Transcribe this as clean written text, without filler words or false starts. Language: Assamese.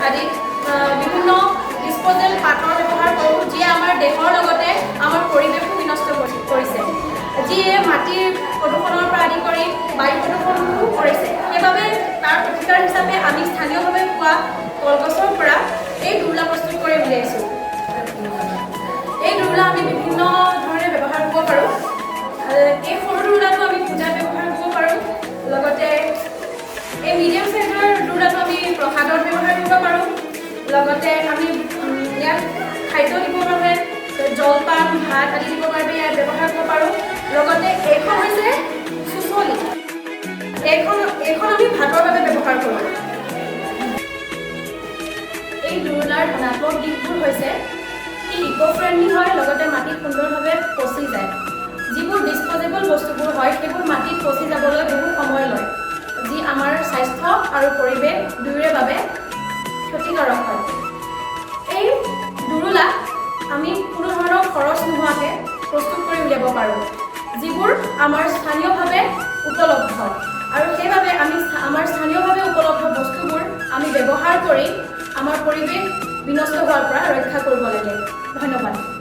আদিত বিভিন্ন ডিছপ'জেল পাতৰ ব্যৱহাৰ কৰোঁ, যিয়ে আমাৰ দেহৰ লগতে আমাৰ পৰিৱেশো বিনষ্ট কৰিছে, যিয়ে মাটিৰ প্ৰদূষণৰ পৰা আদি কৰি বায়ু প্ৰদূষণো কৰিছে। সেইবাবে তাৰ প্ৰতিকাৰ হিচাপে আমি স্থানীয়ভাৱে পোৱা কলগছৰ পৰা এই দুৰ্লা প্ৰস্তুত কৰি উলিয়াইছোঁ। এই দুৰ্লা আমি বিভিন্ন ধৰণে ব্যৱহাৰ কৰিব পাৰোঁ। এই সৰু দুৰ্লাটো আমি পূজাত ব্যৱহাৰ কৰিব পাৰোঁ, লগতে এই মিডিয়াম চাইজৰ দুৰ্লাটো আমি প্ৰসাদত ব্যৱহাৰ কৰিব পাৰোঁ, লগতে আমি ইয়াত খাদ্য দিবৰ বাবে জলপান ভাত আদি দিবৰ বাবে ইয়াত ব্যৱহাৰ কৰিব পাৰোঁ। লগতে এইখন হৈছে চুচলি, এইখন আমি ভাতৰ বাবে ব্যৱহাৰ কৰোঁ। এই দুৰ্লাৰ ধনাত্মক দিশবোৰ হৈছে ই ইক' ফ্ৰেণ্ডলি হয়, লগতে মাটিত সুন্দৰভাৱে পচি যায়। যিবোৰ ডিছপ'জেবল বস্তুবোৰ হয় সেইবোৰ মাটিত পচি যাবলৈ বহুত সময় লয়, যি আমাৰ স্বাস্থ্য আৰু পৰিৱেশ দুয়োৰে বাবে ক্ষতিকাৰক হয়। এই দুৰ্লা আমি কোনো ধৰণৰ খৰচ নোহোৱাকৈ প্ৰস্তুত কৰি উলিয়াব পাৰোঁ, যিবোৰ আমাৰ স্থানীয়ভাৱে উপলব্ধ, আৰু সেইবাবে আমি আমাৰ স্থানীয়ভাৱে উপলব্ধ বস্তুবোৰ আমি ব্যৱহাৰ কৰি আমাৰ পৰিৱেশ বিনষ্ট হোৱাৰ পৰা ৰক্ষা কৰিব লাগে। ধন্যবাদ।